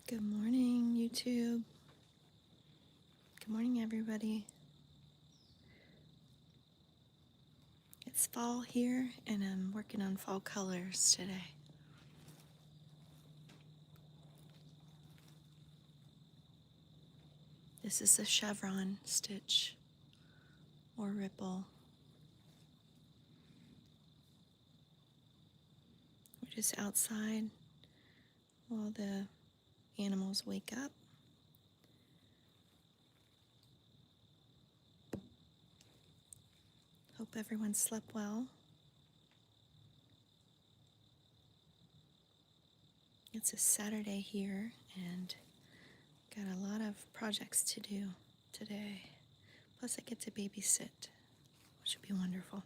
Good morning, YouTube. Good morning, everybody. It's fall here, and I'm working on fall colors today. This is a chevron stitch or ripple. We're just outside while the animals wake up. Hope everyone slept well. It's a Saturday here, and got a lot of projects to do today. Plus, I get to babysit, which will be wonderful.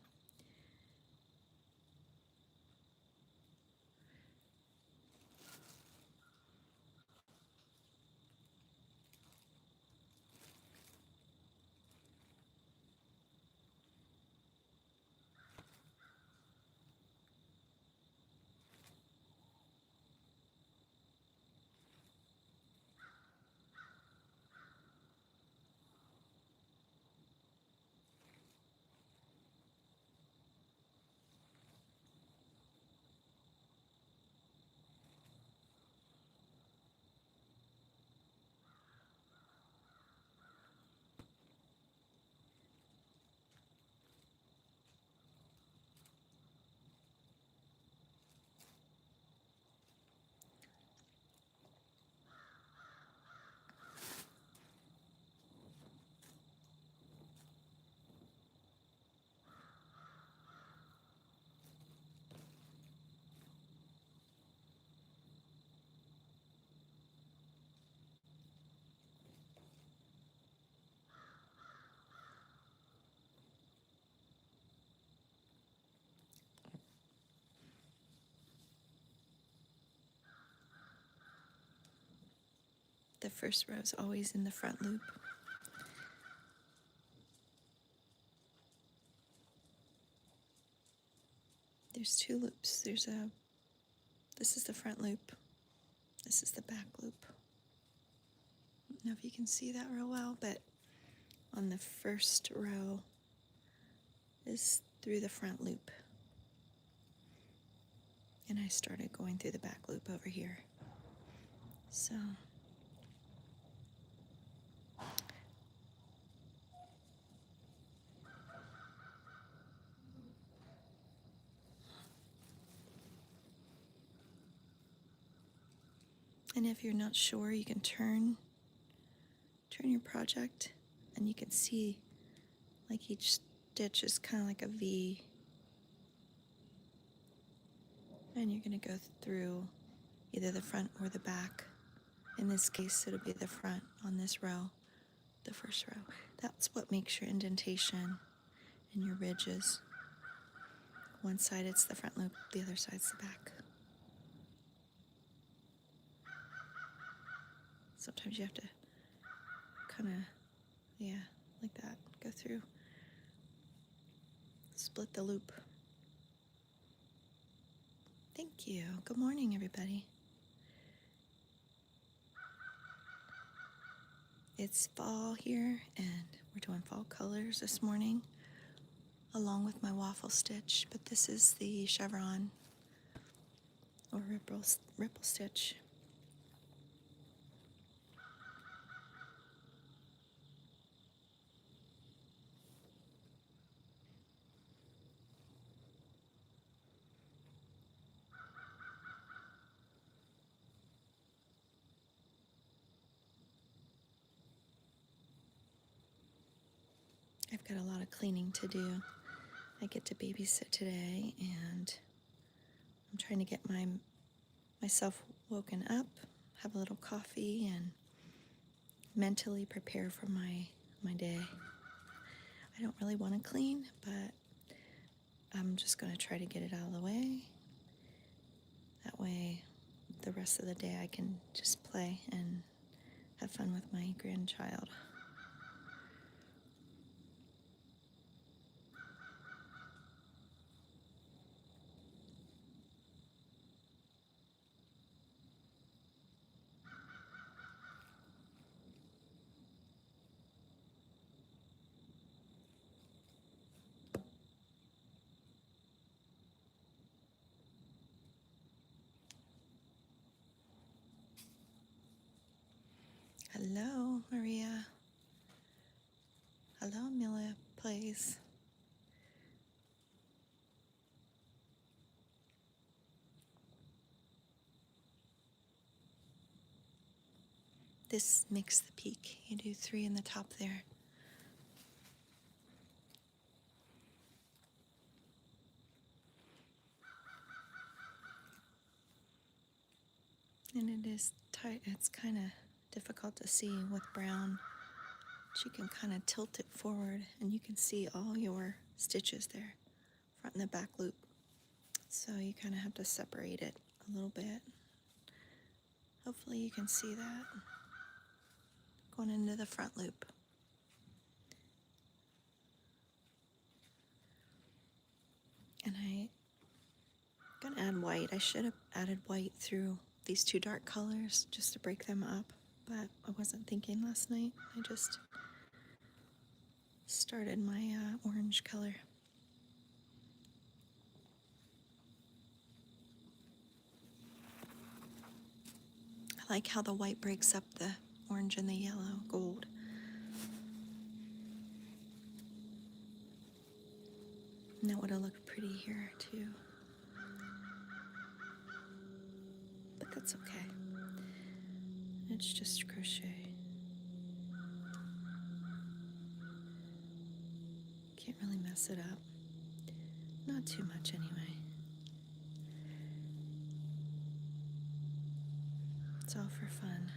The first row is always in the front loop. There's two loops. This is the front loop. This is the back loop. I don't know if you can see that real well, but on the first row is through the front loop. And I started going through the back loop over here. So and if you're not sure, you can turn your project, and you can see like each stitch is kind of like a V. And you're going to go through either the front or the back. In this case, it'll be the front on this row, the first row. That's what makes your indentation and your ridges. One side it's the front loop, the other side's the back. Sometimes you have to kind of, like that, go through, split the loop. Thank you. Good morning, everybody. It's fall here, and we're doing fall colors this morning, along with my waffle stitch, but this is the chevron or ripple stitch. I've got a lot of cleaning to do. I get to babysit today, and I'm trying to get myself woken up, have a little coffee, and mentally prepare for my day. I don't really want to clean, but I'm just going to try to get it out of the way. That way, the rest of the day I can just play and have fun with my grandchild. Maria. Hello, Mila Plays. This makes the peak. You do 3 in the top there. And it is tight. It's kind of difficult to see with brown. But you can kind of tilt it forward and you can see all your stitches there, front and the back loop. So you kind of have to separate it a little bit. Hopefully you can see that going into the front loop. And I'm gonna add white. I should have added white through these 2 dark colors just to break them up, but I wasn't thinking last night. I just started my orange color. I like how the white breaks up the orange and the yellow, gold. And that would have looked pretty here too. But that's okay. It's just crochet. Can't really mess it up. Not too much anyway. It's all for fun.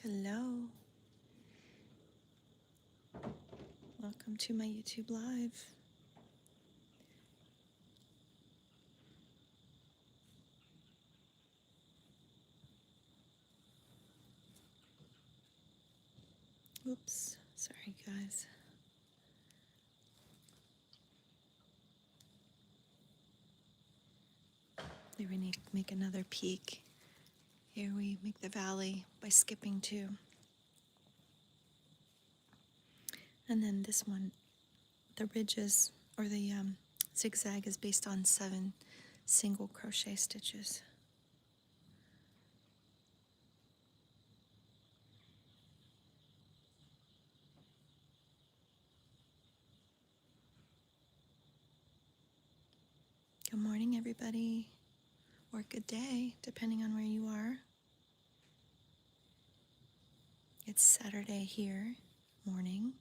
Hello. Welcome to my YouTube Live. Oops, sorry guys. Here we need to make another peak. Here we make the valley by skipping 2. And then this one, the ridges or the zigzag is based on 7 single crochet stitches. Good morning, everybody, or good day, depending on where you are. It's Saturday here, morning.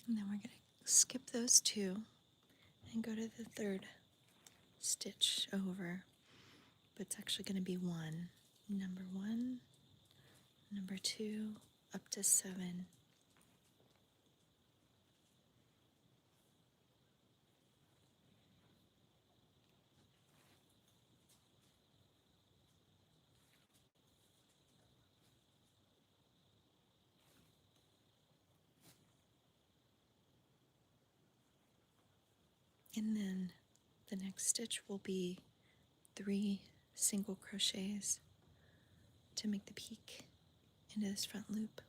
And then we're going to skip those 2 and go to the 3rd stitch over. But it's actually going to be 1. Number 1, number 2, up to 7. And then the next stitch will be 3 single crochets to make the peak into this front loop.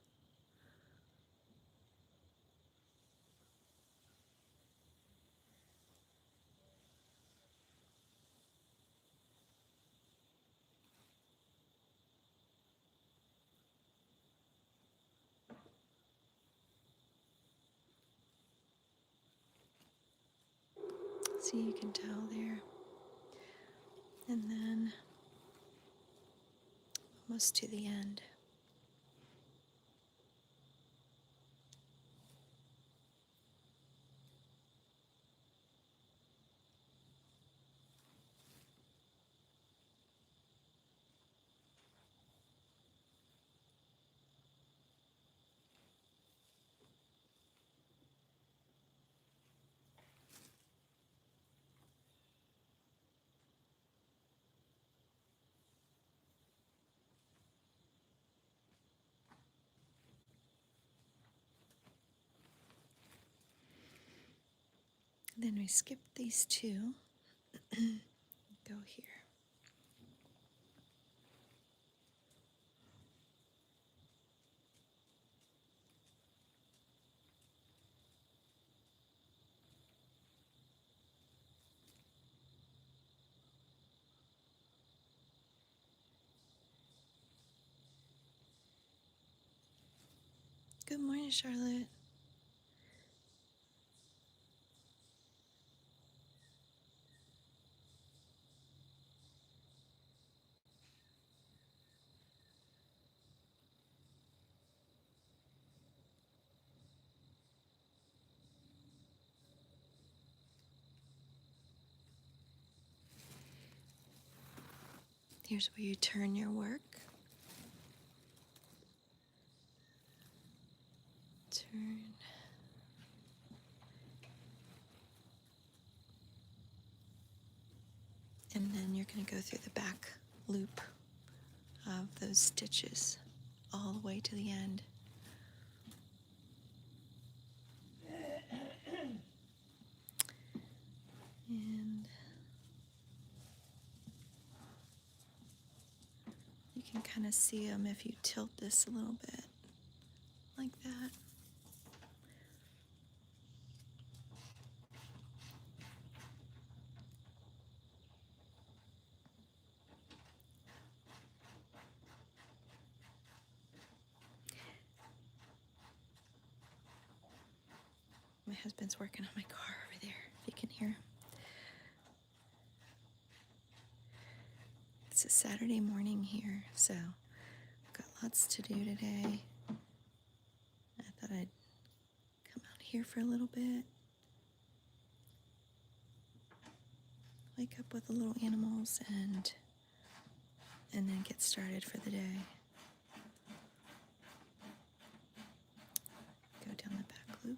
See, you can tell there. And then almost to the end. Then we skip these two, go here. Good morning, Charlotte. Here's where you turn your work. Turn. And then you're going to go through the back loop of those stitches all the way to the end. And you can kind of see them if you tilt this a little bit, like that. My husband's working on my car over there, if you can hear him. It's a Saturday morning here, so I've got lots to do today. I thought I'd come out here for a little bit, wake up with the little animals, and then get started for the day. Go down the back loop.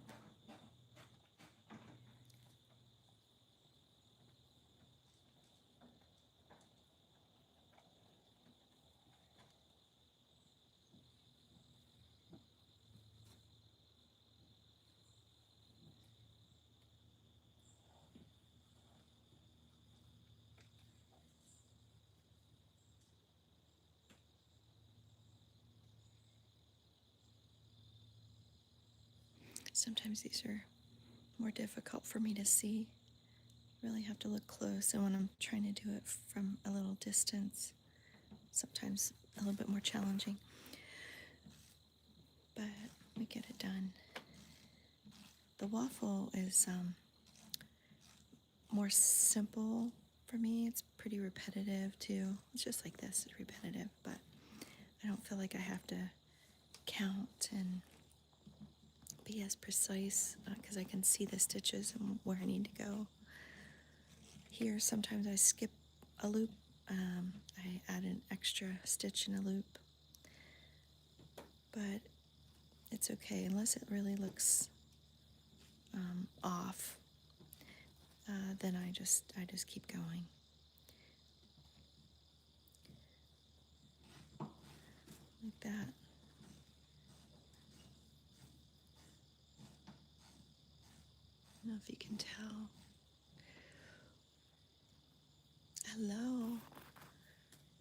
Sometimes these are more difficult for me to see. Really have to look close, and when I'm trying to do it from a little distance, sometimes a little bit more challenging. But we get it done. The waffle is more simple for me. It's pretty repetitive too. It's just like this, it's repetitive, but I don't feel like I have to count and be as precise because I can see the stitches and where I need to go. Here, sometimes I skip a loop. I add an extra stitch in a loop, but it's okay unless it really looks off. Then I just keep going. Like that. I don't know if you can tell. Hello.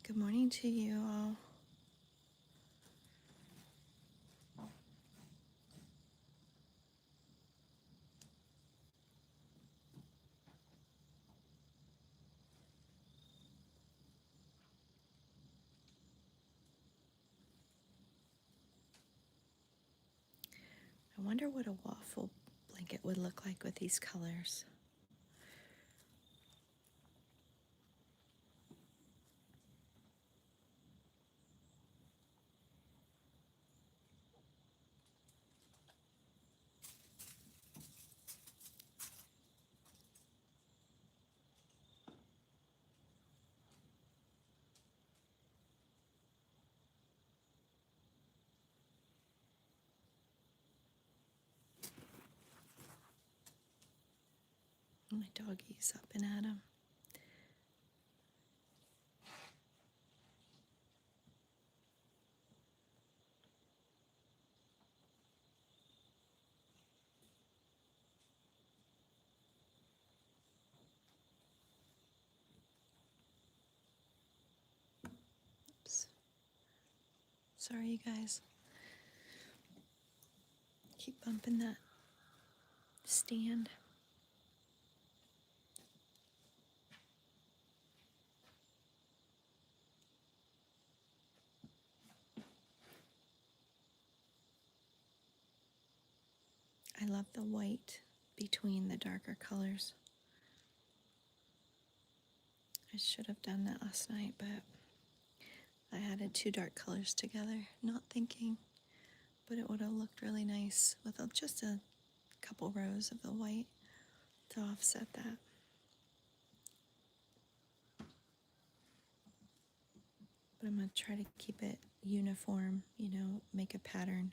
Good morning to you all. I wonder what a waffle blanket would look like with these colors. My doggy's up and at him. Sorry, you guys. Keep bumping that stand. I love the white between the darker colors. I should have done that last night, but I added two dark colors together, not thinking, but it would have looked really nice with just a couple rows of the white to offset that. But I'm going to try to keep it uniform, make a pattern.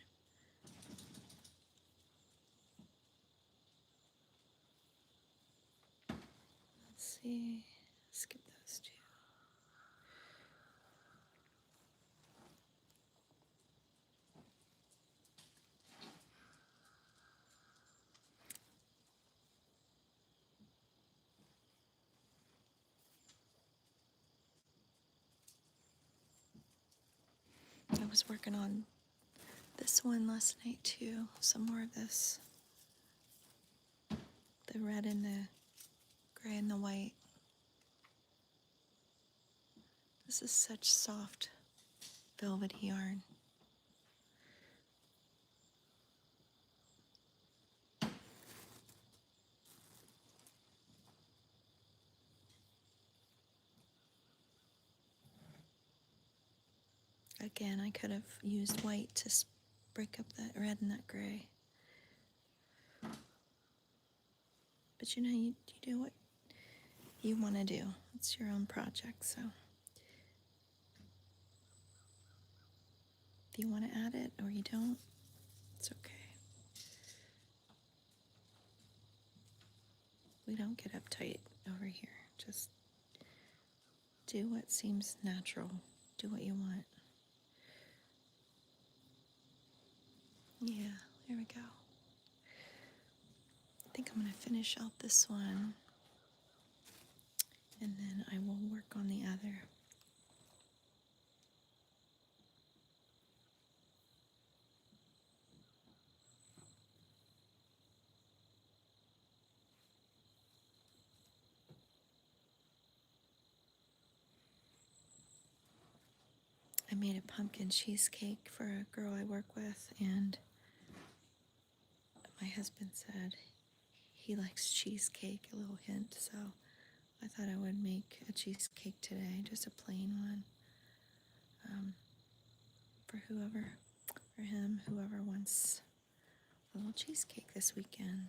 Let's see, skip those two. I was working on this one last night too, some more of this. The red and the gray and the white. This is such soft, velvety yarn. Again, I could have used white to break up that red and that gray. But you do what you want to do. It's your own project, so. If you want to add it or you don't, it's okay. We don't get uptight over here. Just do what seems natural. Do what you want. Yeah, there we go. I think I'm going to finish out this one, and then I will work on the other. I made a pumpkin cheesecake for a girl I work with, and my husband said he likes cheesecake, a little hint, so I thought I would make a cheesecake today, just a plain one, for whoever wants a little cheesecake this weekend.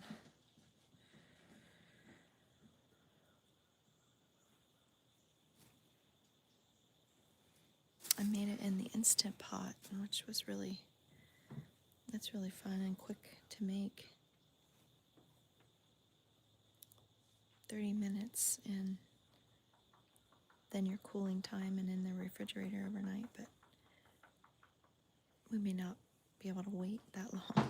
I made it in the Instant Pot, which was that's really fun and quick to make. 30 minutes, and then your cooling time and in the refrigerator overnight, but we may not be able to wait that long.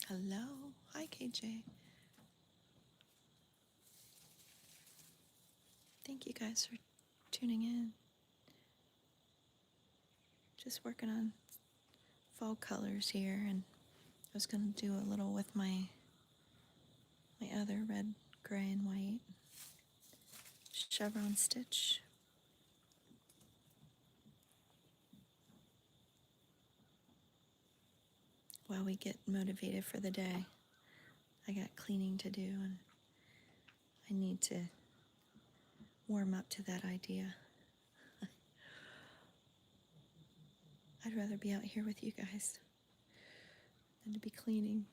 Hello. Hi, KJ. Thank you guys for tuning in. Just working on fall colors here, and I was going to do a little with my other red, gray, and white chevron stitch. While we get motivated for the day. I got cleaning to do, and I need to warm up to that idea. I'd rather be out here with you guys than to be cleaning.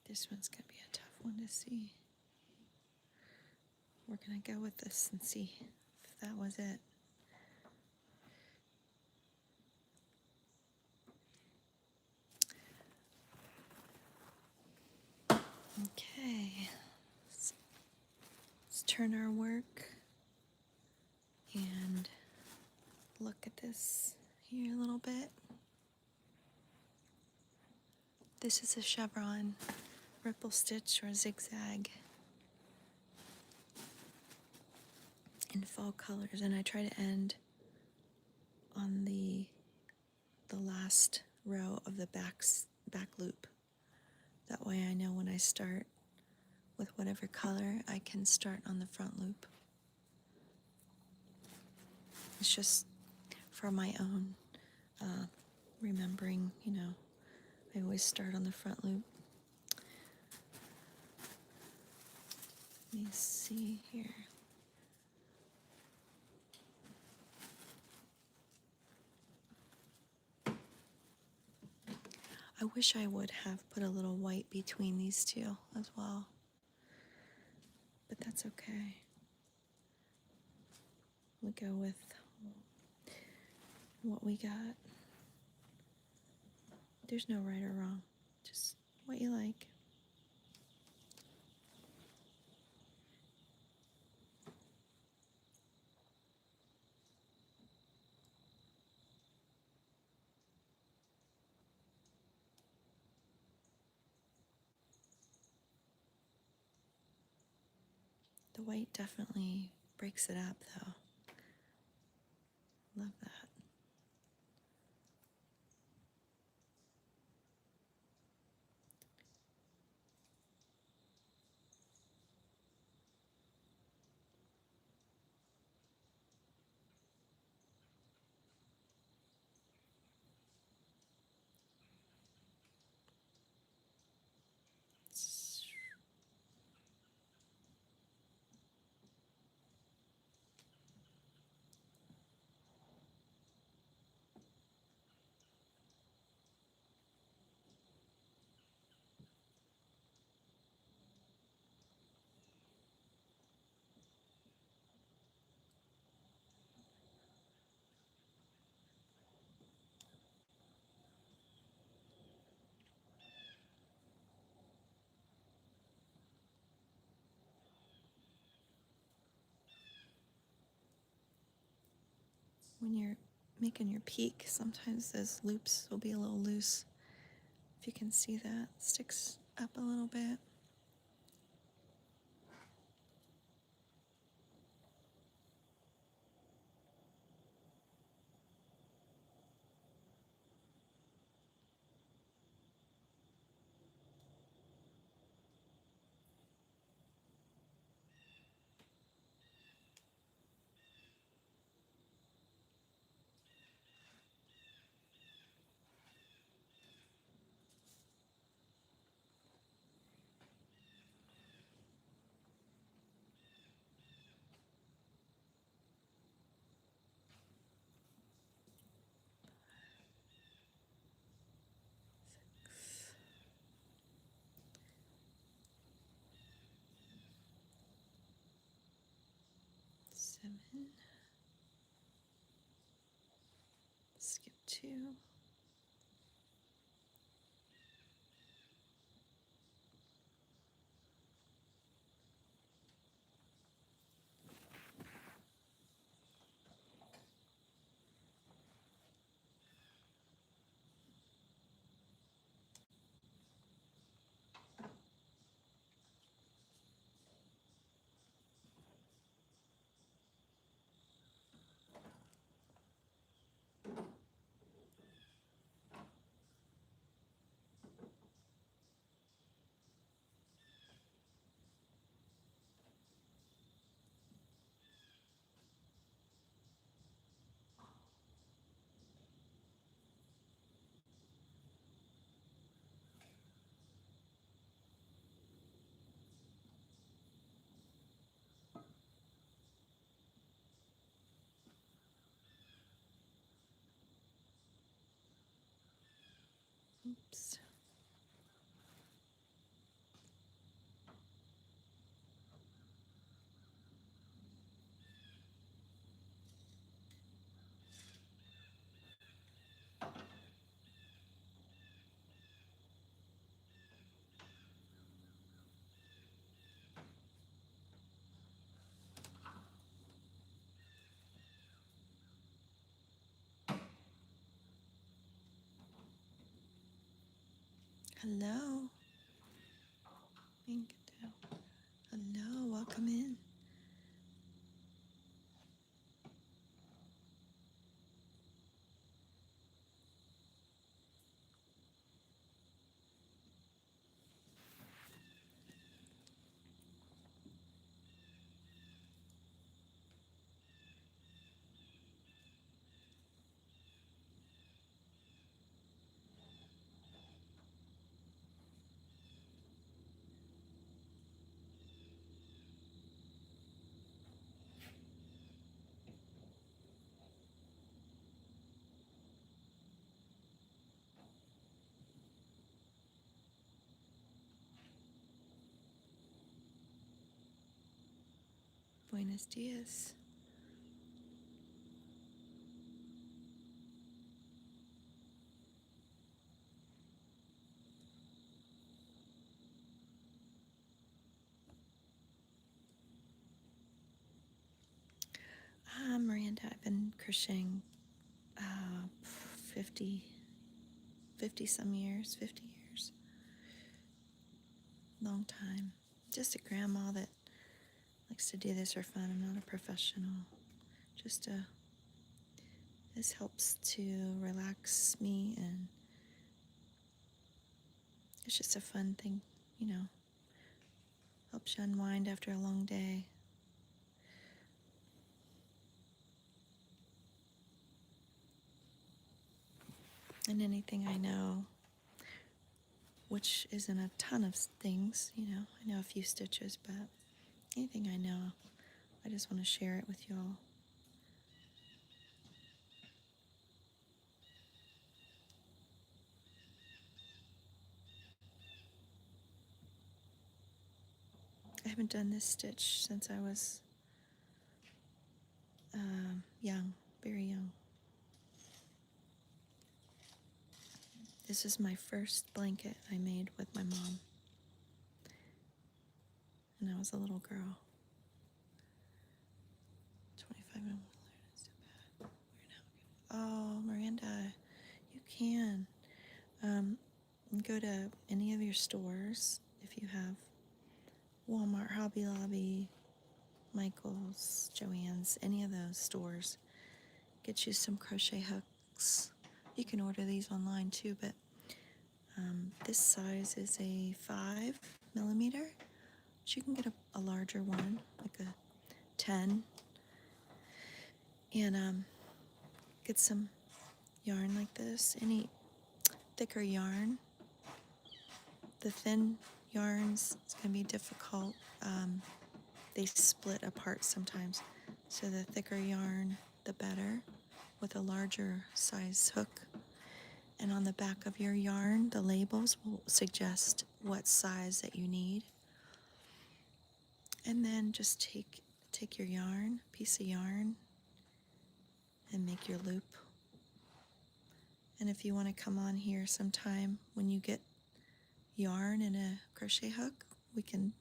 This one's going to be a tough one to see. We're going to go with this and see if that was it. Okay, let's turn our work and look at this here a little bit. This is a chevron ripple stitch or zigzag in fall colors, and I try to end on the last row of the back loop. That way I know when I start with whatever color, I can start on the front loop. It's just for my own remembering, you know, I always start on the front loop. Let me see here. I wish I would have put a little white between these two as well, but that's okay. We go with what we got. There's no right or wrong, just what you like. The white definitely breaks it up though. Love that. When you're making your peak, sometimes those loops will be a little loose. If you can see that, sticks up a little bit. Seven. Skip 2. Oops. Hello. Hello, welcome in. Buenos dias. Miranda, I've been crocheting 50 some years, 50 years. Long time. Just a grandma that likes to do this for fun. I'm not a professional. Just this helps to relax me, and it's just a fun thing, you know. Helps you unwind after a long day. And anything I know, which isn't a ton of things, you know. I know a few stitches, but anything I know, I just want to share it with y'all. I haven't done this stitch since I was young, very young. This is my first blanket I made with my mom, and I was a little girl. 25 minutes later, oh, Miranda, you can. Go to any of your stores if you have Walmart, Hobby Lobby, Michael's, Joann's, any of those stores. Get you some crochet hooks. You can order these online too, but this size is a 5mm, but you can get a larger one, like a 10, and get some yarn like this. Any thicker yarn. The thin yarns, it's going to be difficult. They split apart sometimes. So the thicker yarn, the better, with a larger size hook. And on the back of your yarn, the labels will suggest what size that you need. And then just take your yarn, piece of yarn, and make your loop. And if you want to come on here sometime when you get yarn and a crochet hook, we can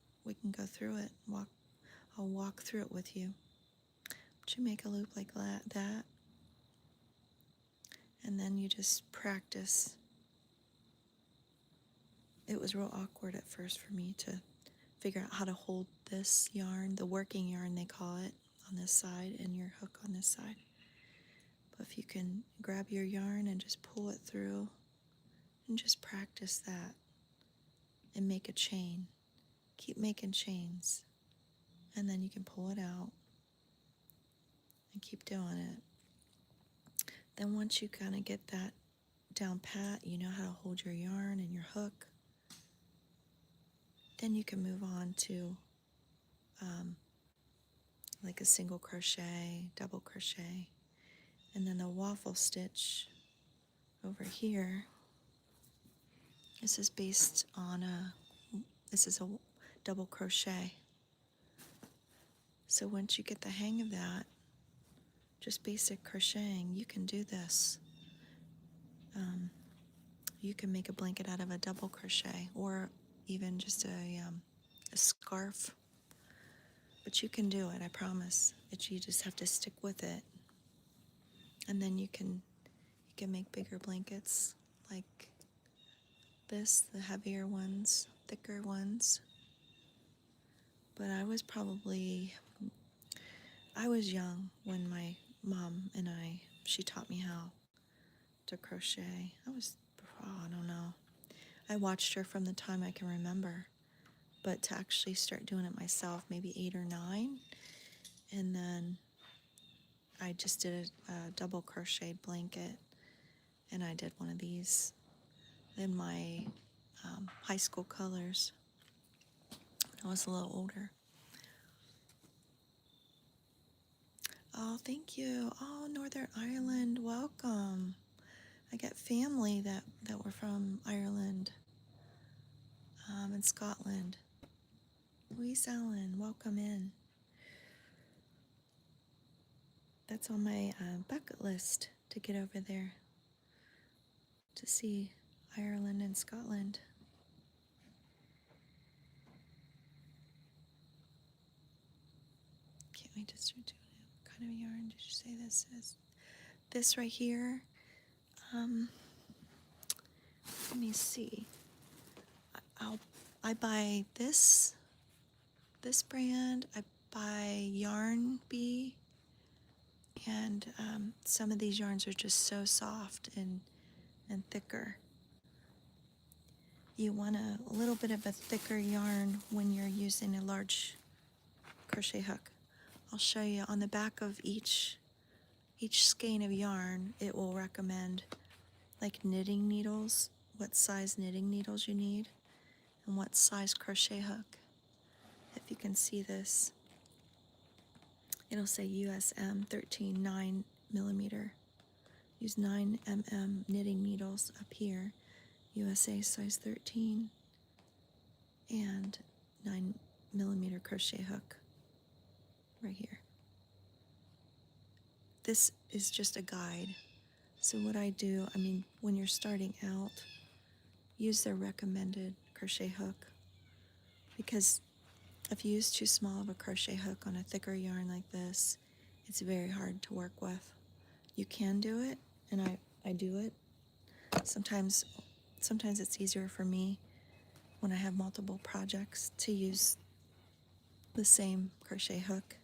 go through it. I'll walk through it with you. But you make a loop like that, and then you just practice. It was real awkward at first for me to figure out how to hold this yarn, the working yarn they call it, on this side and your hook on this side. But if you can grab your yarn and just pull it through and just practice that and make a chain. Keep making chains, and then you can pull it out and keep doing it. Then once you kind of get that down pat, you know how to hold your yarn and your hook, then you can move on to like a single crochet, double crochet, and then the waffle stitch over here. This is based on this is a double crochet. So once you get the hang of that, just basic crocheting, you can do this. You can make a blanket out of a double crochet, or even just a scarf. But you can do it, I promise. You just have to stick with it. And then you can make bigger blankets like this, the heavier ones, thicker ones. But I was young when my mom and she taught me how to crochet. I don't know. I watched her from the time I can remember, but to actually start doing it myself, maybe 8 or 9, and then I just did a double crocheted blanket, and I did one of these in my high school colors when I was a little older. Oh, thank you. Oh, Northern Ireland, welcome. I got family that were from Ireland and Scotland. Louise Allen, welcome in. That's on my bucket list to get over there to see Ireland and Scotland. Can't wait to start doing it. What kind of yarn did you say this is? This right here. Let me see. I buy this brand. I buy Yarn Bee, and some of these yarns are just so soft and thicker. You want a little bit of a thicker yarn when you're using a large crochet hook. I'll show you on the back of each skein of yarn. It will recommend like knitting needles, what size knitting needles you need, and what size crochet hook. If you can see this, it'll say USM 13 9mm. Use 9mm knitting needles up here, USA size 13, and 9mm crochet hook right here. This is just a guide. So what I do, when you're starting out, use their recommended crochet hook, because if you use too small of a crochet hook on a thicker yarn like this, it's very hard to work with. You can do it, and I do it. Sometimes it's easier for me when I have multiple projects to use the same crochet hook.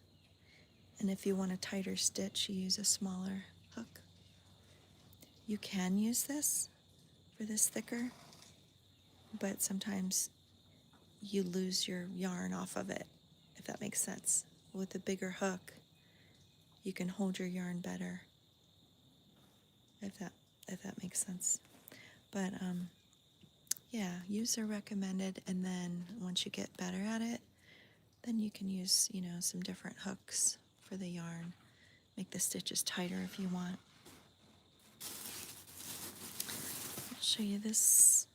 And if you want a tighter stitch, you use a smaller hook. You can use this for this thicker, but sometimes you lose your yarn off of it, if that makes sense. With a bigger hook, you can hold your yarn better, if that makes sense. But yeah, use the recommended, and then once you get better at it, then you can use, some different hooks for the yarn. Make the stitches tighter if you want. I'll show you this.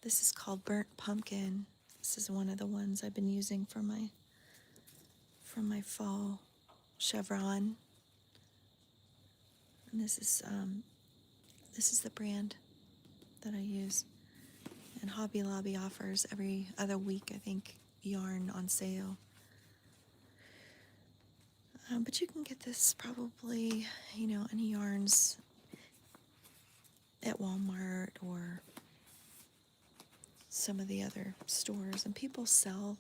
This is called Burnt Pumpkin. This is one of the ones I've been using for my fall Chevron. And this is the brand that I use. And Hobby Lobby offers every other week, I think, yarn on sale. But you can get this probably, any yarns at Walmart or some of the other stores. And people sell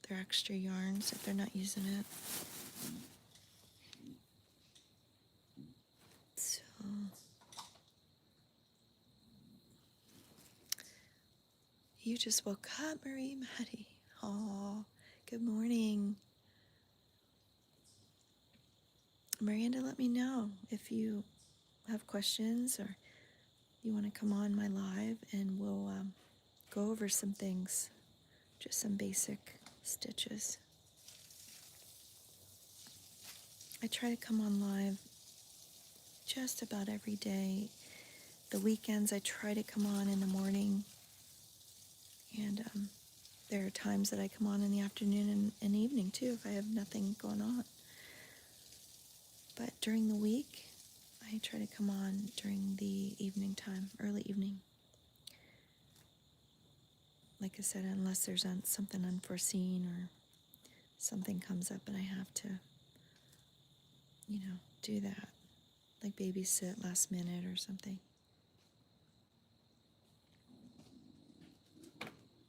their extra yarns if they're not using it. So, you just woke up, Marie Maddie. Oh, good morning. Miranda, let me know if you have questions or you want to come on my live, and we'll go over some things, just some basic stitches. I try to come on live just about every day. The weekends I try to come on in the morning, and there are times that I come on in the afternoon and evening too if I have nothing going on. But during the week, I try to come on during the evening time, early evening. Like I said, unless there's something unforeseen or something comes up and I have to, do that, like babysit last minute or something.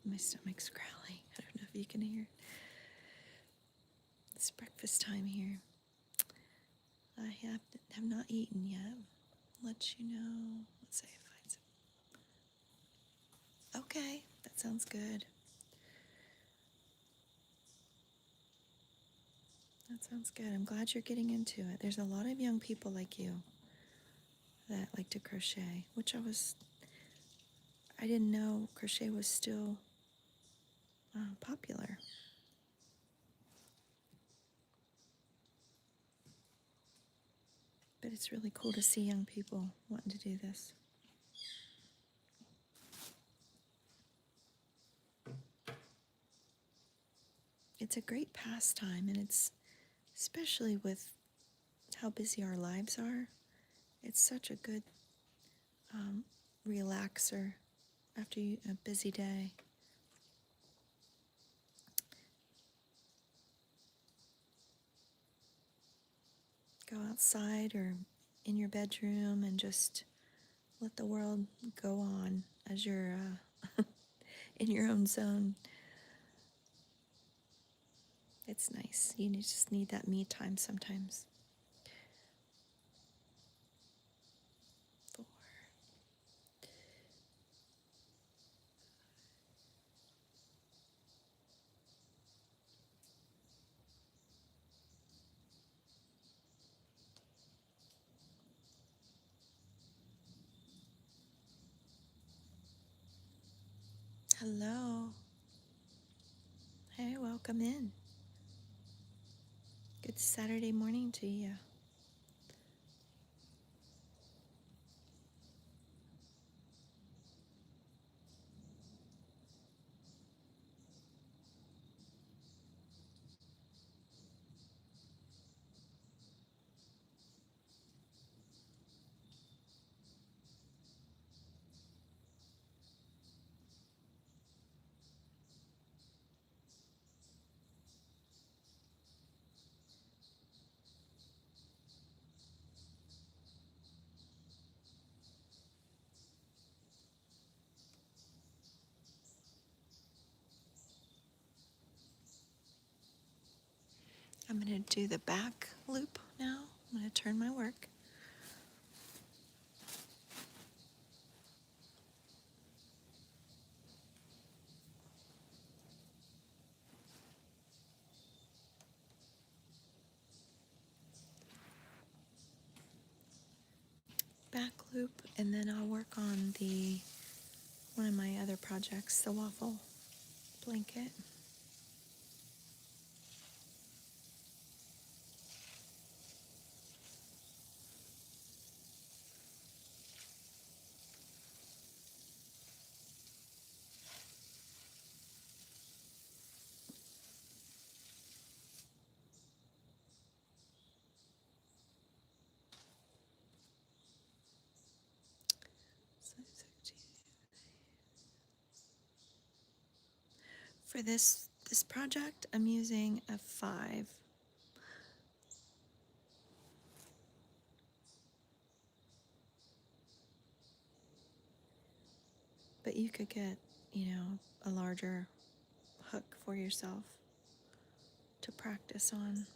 My stomach's growling. I don't know if you can hear it. It's breakfast time here. I have not eaten yet. I'll let you know. Let's see if I find some. Okay, that sounds good. That sounds good. I'm glad you're getting into it. There's a lot of young people like you that like to crochet, which I didn't know crochet was still popular. But it's really cool to see young people wanting to do this. It's a great pastime, and it's especially with how busy our lives are. It's such a good relaxer after a busy day. Go outside or in your bedroom and just let the world go on as you're in your own zone. It's nice. You just need that me time sometimes. 4. Hello. Hey, welcome in. Good Saturday morning to you. I'm going to do the back loop now. I'm going to turn my work. Back loop, and then I'll work on one of my other projects, the waffle blanket. For this project, I'm using a 5. But you could get, a larger hook for yourself to practice on.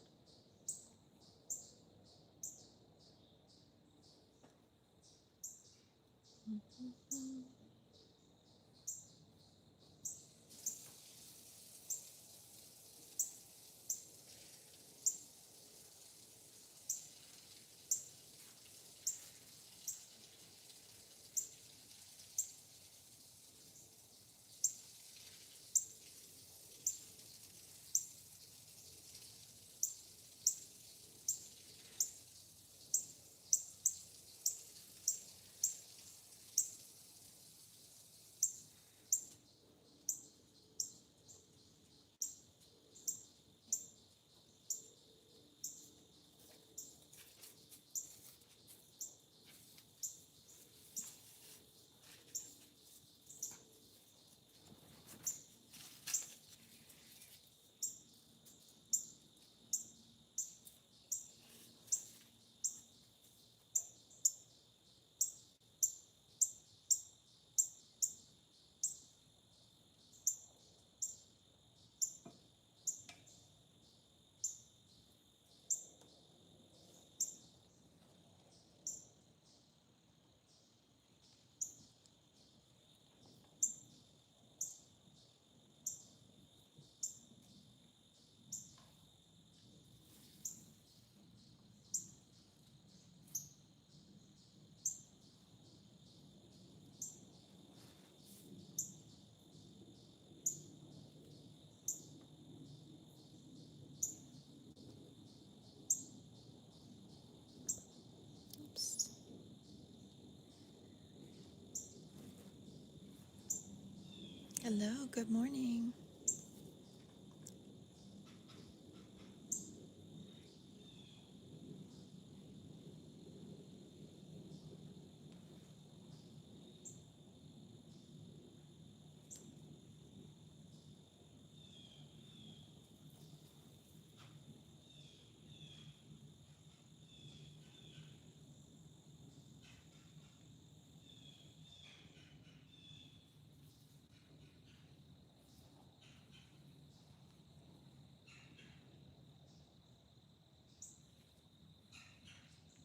Hello, good morning.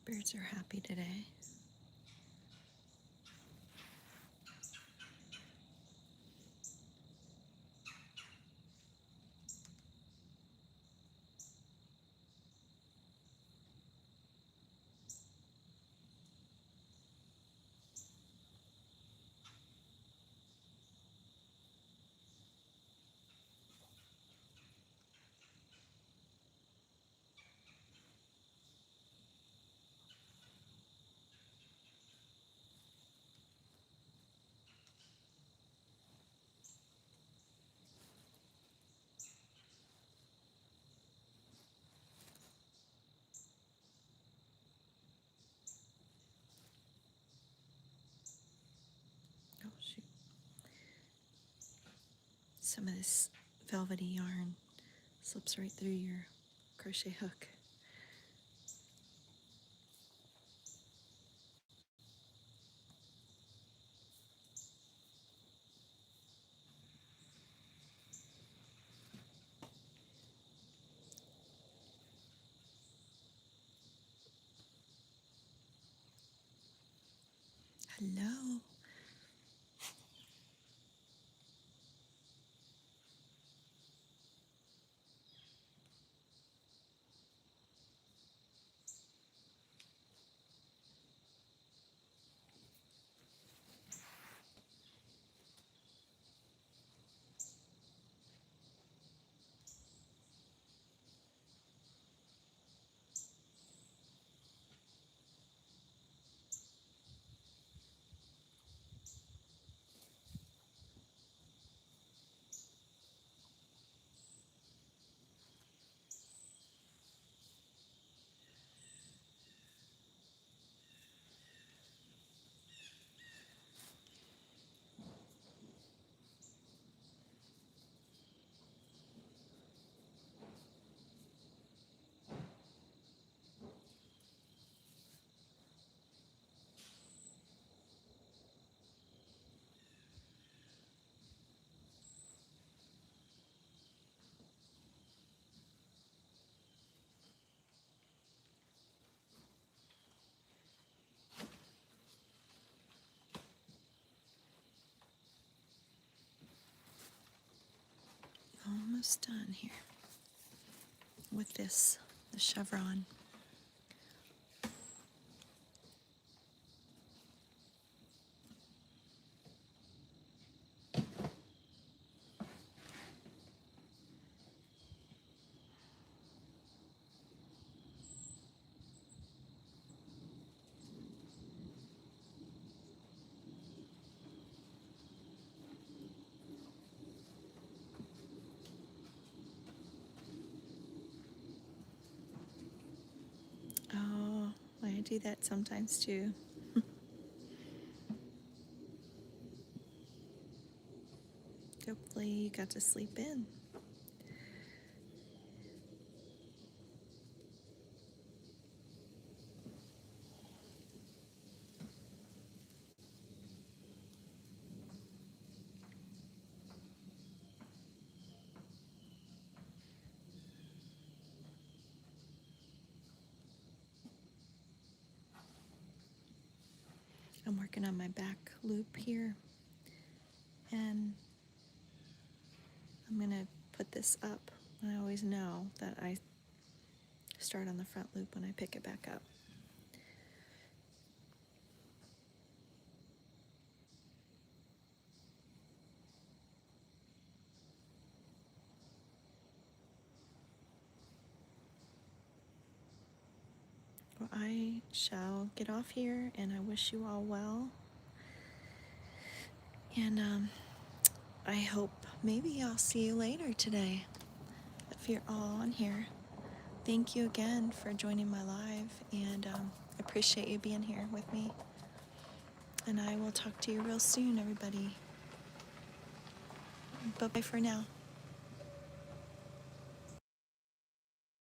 Birds are happy today. Oh shoot. Some of this velvety yarn slips right through your crochet hook. Hello. Almost done here with this, the chevron. Oh, I do that sometimes too. Hopefully you got to sleep in. I'm working on my back loop here, and I'm gonna put this up. I always know that I start on the front loop when I pick it back up. Well, I shall get off here, and I wish you all well. And I hope maybe I'll see you later today if you're all on here. Thank you again for joining my live, and I appreciate you being here with me. And I will talk to you real soon, everybody. Bye-bye for now.